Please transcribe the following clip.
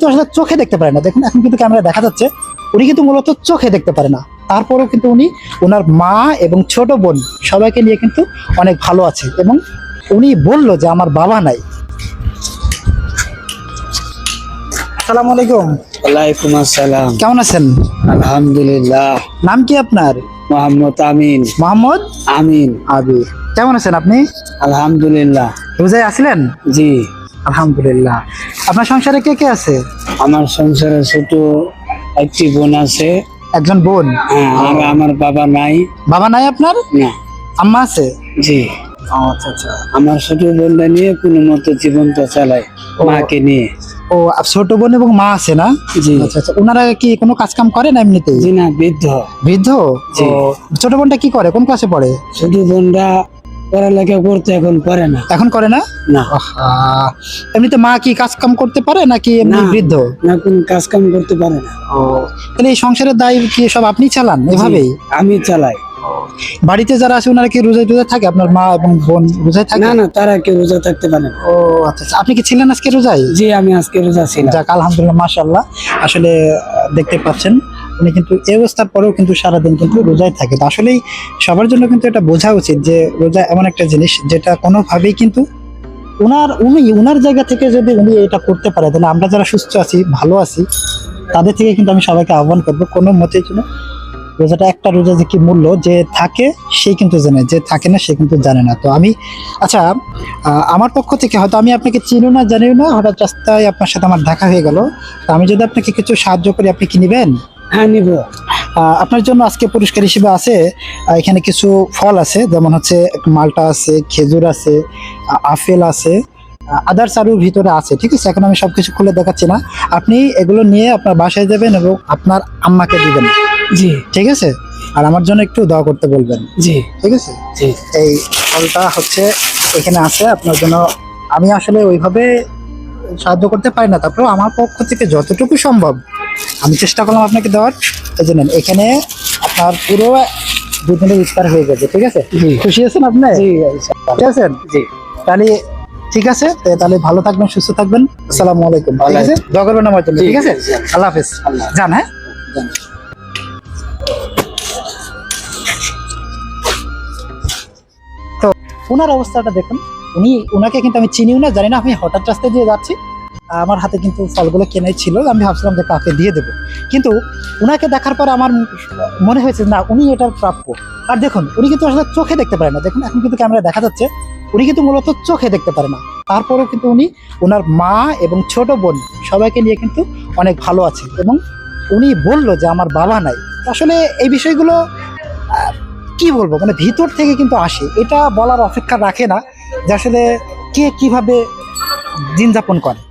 কিন্তু আসলে চোখে দেখতে পারে না। দেখুন এখন কিন্তু ক্যামেরা দেখা যাচ্ছে উনি কিন্তু মূলত চোখে দেখতে পারে না, তারপরেও কিন্তু উনি ওনার মা এবং ছোট বোন সবাইকে নিয়ে কিন্তু অনেক ভালো আছে এবং উনি বলল যে আমার বাবা নাই। আসসালামু আলাইকুম। ওয়ালাইকুম আসসালাম। কেমন আছেন? আলহামদুলিল্লাহ। নাম কি আপনার? মোহাম্মদ আমিন। মোহাম্মদ আমিন। আবির। কেমন আছেন আপনি? আলহামদুলিল্লাহ। রোজায় আসলেন? জি। আলহামদুলিল্লাহ। আপনার সংসারে কে কে আছে? আমার সংসারে ছোট একটি বোন আছে। একজন বোন। আর আমার বাবা নাই। বাবা নাই আপনার? না। আম্মা আছে? জি। আচ্ছা আচ্ছা। আমার ছোট বোনটা নিয়ে কোনো মতো জীবনটা চালায়, মাকে নিয়ে। ও ছোট বোন এবং মা আছে না? জি। আচ্ছা আচ্ছা। ওনারা কি কোনো কাজ কাম করে না এমনিতেই? জি না, বৃদ্ধ। বৃদ্ধ? জি। ছোট বোনটা কি করে, কোন ক্লাসে পড়ে? ছোট বোনটা পড়ালেখা করতে এখন পারে না। এখন করে না? না। আহা, এমনিতে মা কি কাজ কাম করতে পারে নাকি এমনি না। বৃদ্ধ? না, কোন কাজ কাম করতে পারে না। ও তাহলে এই সংসারের দায় কি সব আপনি চালান এভাবেই? জি, আমি চালাই। বাড়িতে যারা আছে ওনারা কি রোজায় রোজায় থাকে? আপনার মা এবং বোন রোজায় থাকে? না না, তারা কেউ রোজা থাকতে পারে না। ও আচ্ছা আচ্ছা। আপনি কি ছিলেন আজকে রোজায়? জি, আমি আজকে রোজা ছিলাম। যাক আলহামদুলিল্লাহ, মাশাআল্লাহ। আসলে দেখতে পাচ্ছেন উনি কিন্তু এই অবস্থার পরেও কিন্তু সারাদিন কিন্তু রোজায় থাকে। তো আসলেই সবার জন্য কিন্তু এটা বোঝা উচিত যে রোজা এমন একটা জিনিস যেটা কোনোভাবেই কিন্তু উনার জায়গা থেকে যদি উনি এটা করতে পারে, তাহলে আমরা যারা সুস্থ আছি, ভালো আছি, তাদের থেকে কিন্তু আমি সবাইকে আহ্বান করবো কোনো মতেই জন্য রোজাটা, একটা রোজা যে কি মূল্য, যে থাকে সে কিন্তু জানে, যে থাকে না সে কিন্তু জানে না। তো আমি আচ্ছা, আমার পক্ষ থেকে হয়তো আমি আপনাকে চিনি না জানিও না, হঠাৎ রাস্তায় আপনার সাথে আমার দেখা হয়ে গেল, তো আমি যদি আপনাকে কিছু সাহায্য করি আপনি কি নেবেন? হ্যাঁ, নিব। আপনার জন্য আজকে পুরস্কার হিসেবে আছে এখানে কিছু ফল আছে, যেমন হচ্ছে মালটা আছে, খেজুর আছে, আপেল আছে, আদার্স আরও ভিতরে আছে। ঠিক আছে, এখন আমি সবকিছু খুলে দেখাচ্ছি না, আপনি এগুলো নিয়ে আপনার বাসায় যাবেন এবং আপনার আম্মাকে দিবেন। জি। ঠিক আছে, আর আমার জন্য একটু দোয়া করতে বলবেন। জি। ঠিক আছে। জি। এই ফলটা হচ্ছে এখানে আছে আপনার জন্য। আমি আসলে ওইভাবে সাহায্য করতে পারি না, তারপরেও আমার পক্ষ থেকে যতটুকু সম্ভব আমি চেষ্টা করলাম আপনাকে দেওয়ার। এই জন্য এখানে আপনার পুরো 2 দিনের ইফতার হয়ে গেছে। ঠিক আছে, জি। খুশি আছেন আপনি? জি। ঠিক আছেন? জি। তাহলে ঠিক আছে, তাহলে ভালো থাকবেন, সুস্থ থাকবেন। আসসালামু আলাইকুম। ঠিক আছে, দোয়া করবেন আমার জন্য। ঠিক আছে, আল্লাহ হাফেজ। যান। হ্যাঁ, তো ওনার অবস্থাটা দেখুন। ওনাকে কিন্তু আমি চিনিও না, জানি না, আমি হঠাৎ রাস্তায় দিয়ে যাচ্ছি, আমার হাতে কিন্তু ফলগুলো কেনাই ছিল, আমি ভাবছিলাম যে কাকে দিয়ে দেবো, কিন্তু ওনাকে দেখার পরে আমার মনে হয়েছে না উনি এটার প্রাপ্য। আর দেখুন উনি কিন্তু আসলে চোখে দেখতে পারে না। দেখুন এখন কিন্তু ক্যামেরা দেখা যাচ্ছে উনি কিন্তু মূলত চোখে দেখতে পারে না, তারপরেও কিন্তু উনি ওনার মা এবং ছোট বোন সবাইকে নিয়ে কিন্তু অনেক ভালো আছে এবং উনি বলল যে আমার বাবা নাই। আসলে এই বিষয়গুলো কি বলবো, মানে ভিতর থেকে কিন্তু আসে, এটা বলার অপেক্ষা রাখে না যে আসলে কে কিভাবে দিন যাপন করে।